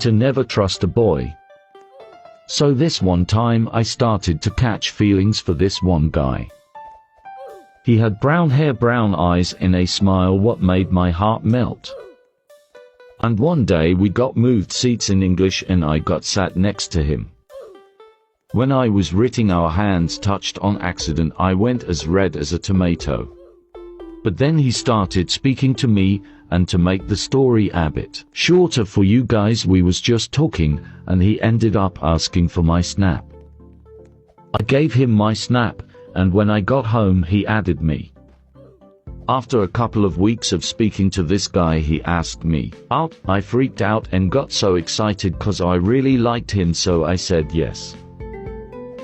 to never trust a boy. So this one time I started to catch feelings for this one guy. He had brown hair, brown eyes, and a smile what made my heart melt. And one day we got moved seats in English and I got sat next to him. When I was writing our hands touched on accident, I went as red as a tomato. But then he started speaking to me, and to make the story a bit shorter for you guys, we was just talking, and he ended up asking for my snap. I gave him my snap, and when I got home he added me. After a couple of weeks of speaking to this guy, he asked me out. I freaked out and got so excited cause I really liked him, so I said yes.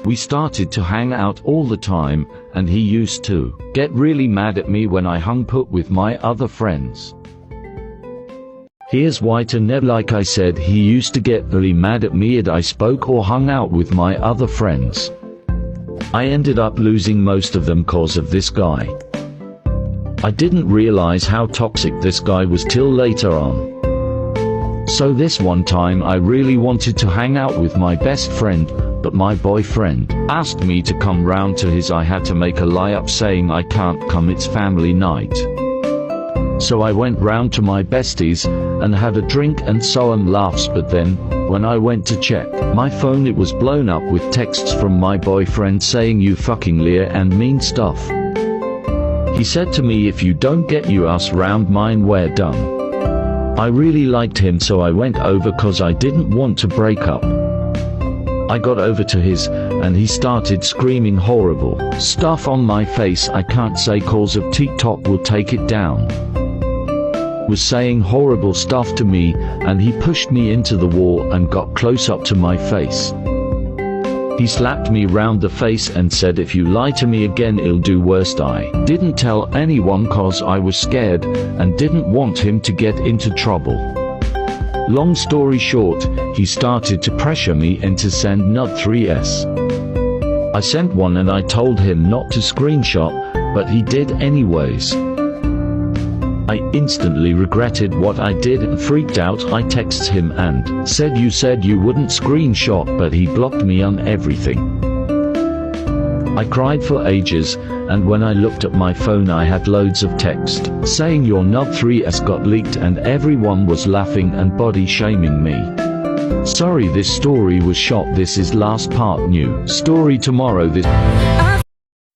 We started to hang out all the time, and he used to get really mad at me when I hung out with my other friends. Here's why to never, like I said, he used to get really mad at me if I spoke or hung out with my other friends. I ended up losing most of them cause of this guy. I didn't realize how toxic this guy was till later on. So this one time I really wanted to hang out with my best friend, but my boyfriend asked me to come round to his. I had to make a lie up saying I can't come, it's family night. So I went round to my besties and had a drink and so on laughs, but then, when I went to check my phone, it was blown up with texts from my boyfriend saying you fucking liar and mean stuff. He said to me, if you don't get your ass round mine, we're done. I really liked him, so I went over cause I didn't want to break up. I got over to his, and he started screaming horrible stuff on my face. I can't say cause of TikTok will take it down. Was saying horrible stuff to me, and he pushed me into the wall and got close up to my face. He slapped me round the face and said, if you lie to me again it'll do worse. I didn't tell anyone cause I was scared and didn't want him to get into trouble. Long story short, he started to pressure me and to send nud 3s. I sent one and I told him not to screenshot, but he did anyways. I instantly regretted what I did and freaked out. I texted him and said you said you wouldn't screenshot, but he blocked me on everything. I cried for ages, and when I looked at my phone I had loads of text saying your nud 3s got leaked, and everyone was laughing and body shaming me. Sorry, this story was shot. This is last part, new story tomorrow.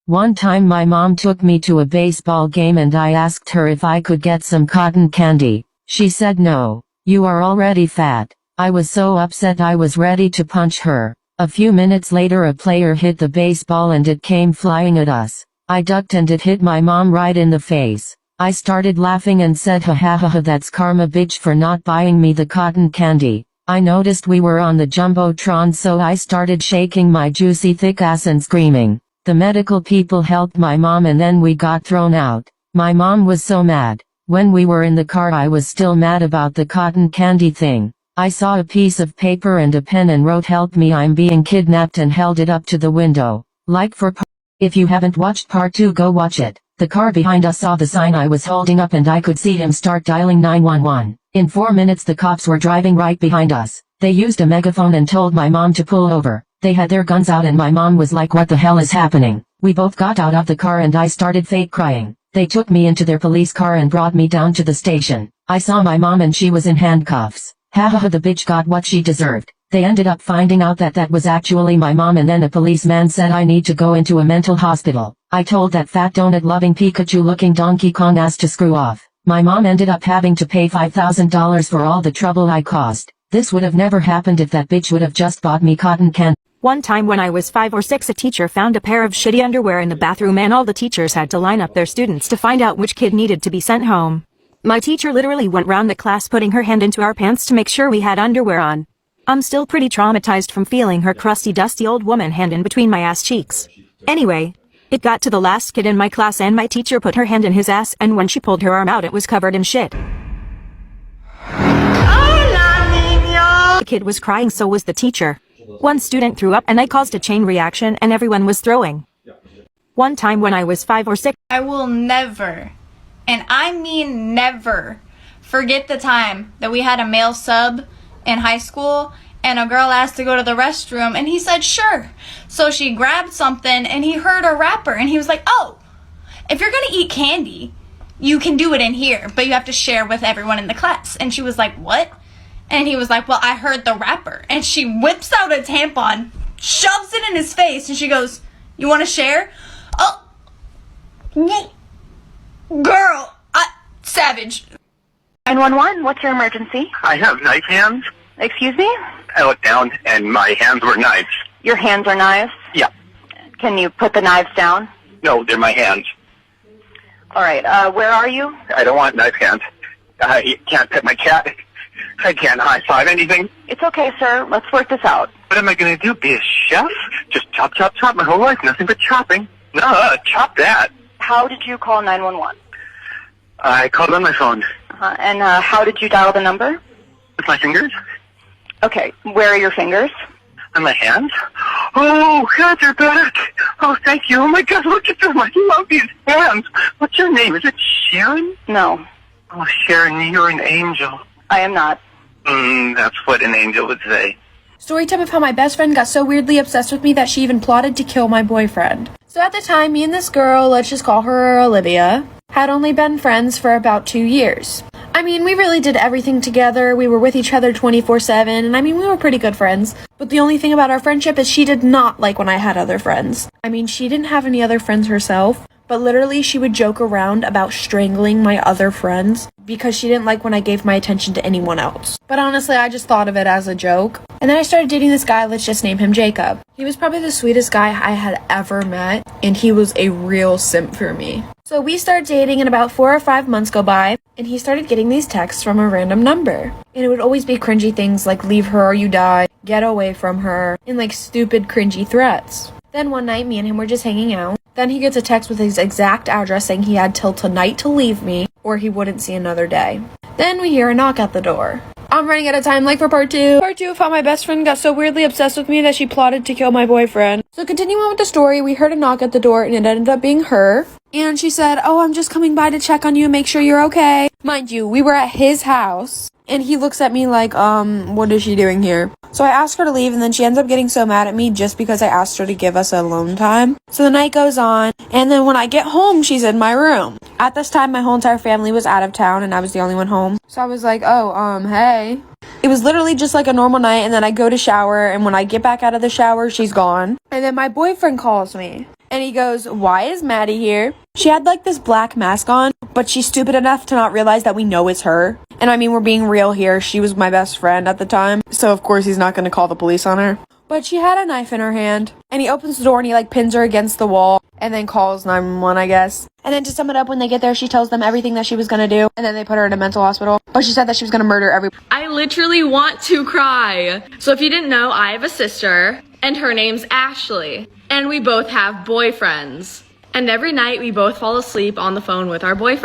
One time my mom took me to a baseball game and I asked her if I could get some cotton candy. She said no, you are already fat. I was so upset I was ready to punch her. A few minutes later a player hit the baseball and it came flying at us. I ducked and it hit my mom right in the face. I started laughing and said ha ha ha ha, that's karma bitch for not buying me the cotton candy. I noticed we were on the Jumbotron, so I started shaking my juicy thick ass and screaming. The medical people helped my mom and then we got thrown out. My mom was so mad. When we were in the car I was still mad about the cotton candy thing. I saw a piece of paper and a pen and wrote help me, I'm being kidnapped, and held it up to the window. Like for if you haven't watched part 2, go watch it. The car behind us saw the sign I was holding up and I could see him start dialing 911. In 4 minutes the cops were driving right behind us. They used a megaphone and told my mom to pull over. They had their guns out and my mom was like, what the hell is happening? We both got out of the car and I started fake crying. They took me into their police car and brought me down to the station. I saw my mom and she was in handcuffs. Ha ha ha, the bitch got what she deserved. They ended up finding out that that was actually my mom, and then a policeman said I need to go into a mental hospital. I told that fat donut-loving Pikachu-looking Donkey Kong ass to screw off. My mom ended up having to pay $5,000 for all the trouble I caused. This would have never happened if that bitch would have just bought me cotton candy. One time when I was 5 or 6, a teacher found a pair of shitty underwear in the bathroom and all the teachers had to line up their students to find out which kid needed to be sent home. My teacher literally went round the class putting her hand into our pants to make sure we had underwear on. I'm still pretty traumatized from feeling her crusty, dusty old woman hand in between my ass cheeks. Anyway, it got to the last kid in my class and my teacher put her hand in his ass, and when she pulled her arm out it was covered in shit. The kid was crying, so was the teacher. One student threw up and I caused a chain reaction and everyone was throwing. One time when I was 5 or 6, I will never, and I mean never, forget the time that we had a male sub in high school, and a girl asked to go to the restroom, and he said sure. So she grabbed something, and he heard a rapper, and he was like, oh, if you're gonna eat candy, you can do it in here, but you have to share with everyone in the class. And she was like, what? And he was like, well, I heard the rapper. And she whips out a tampon, shoves it in his face, and she goes, you want to share? Oh, girl, savage. 911, what's your emergency? I have knife hands. Excuse me? I looked down and my hands were knives. Your hands are knives? Yeah. Can you put the knives down? No, they're my hands. All right, where are you? I don't want knife hands. I can't pet my cat. I can't high five anything. It's okay, sir. Let's work this out. What am I going to do? Be a chef? Just chop, chop, chop my whole life. Nothing but chopping. No, chop that. How did you call 911? I called on my phone. And how did you dial the number? With my fingers. Okay, where are your fingers? On my hands. Oh, God, they're back. Oh, thank you. Oh, my God, look at them. I love these hands. What's your name? Is it Sharon? No. Oh, Sharon, you're an angel. I am not. That's what an angel would say. Story time of how my best friend got so weirdly obsessed with me that she even plotted to kill my boyfriend. So at the time, me and this girl, let's just call her Olivia, had only been friends for about 2 years. I mean, we really did everything together. We were with each other 24/7, and I mean, we were pretty good friends. But the only thing about our friendship is she did not like when I had other friends. I mean, she didn't have any other friends herself, but literally she would joke around about strangling my other friends because she didn't like when I gave my attention to anyone else. But honestly, I just thought of it as a joke. And then I started dating this guy, let's just name him Jacob. He was probably the sweetest guy I had ever met, and he was a real simp for me. So we started dating and about 4 or 5 months go by, and he started getting these texts from a random number. And it would always be cringy things like leave her or you die, get away from her, and like stupid cringy threats. Then one night, me and him were just hanging out. Then he gets a text with his exact address saying he had till tonight to leave me or he wouldn't see another day. Then we hear a knock at the door. I'm running out of time, like for part 2. Part 2 of how my best friend got so weirdly obsessed with me that she plotted to kill my boyfriend. So continuing on with the story, we heard a knock at the door and it ended up being her. And she said, oh, I'm just coming by to check on you and make sure you're okay. Mind you, we were at his house. And he looks at me like, what is she doing here? So I asked her to leave, and then she ends up getting so mad at me just because I asked her to give us alone time. So the night goes on, and then when I get home, she's in my room. At this time, my whole entire family was out of town, and I was the only one home. So I was like, oh, hey. It was literally just like a normal night, and then I go to shower, and when I get back out of the shower, she's gone. And then my boyfriend calls me. And he goes, why is Maddie here? She had like this black mask on, but she's stupid enough to not realize that we know it's her. And I mean, we're being real here. She was my best friend at the time. So of course he's not going to call the police on her. But she had a knife in her hand. And he opens the door and he like pins her against the wall. And then calls 911, I guess. And then to sum it up, when they get there, she tells them everything that she was going to do. And then they put her in a mental hospital. But she said that she was going to murder everyone. I literally want to cry. So if you didn't know, I have a sister. And her name's Ashley. And we both have boyfriends. And every night we both fall asleep on the phone with our boyfriend.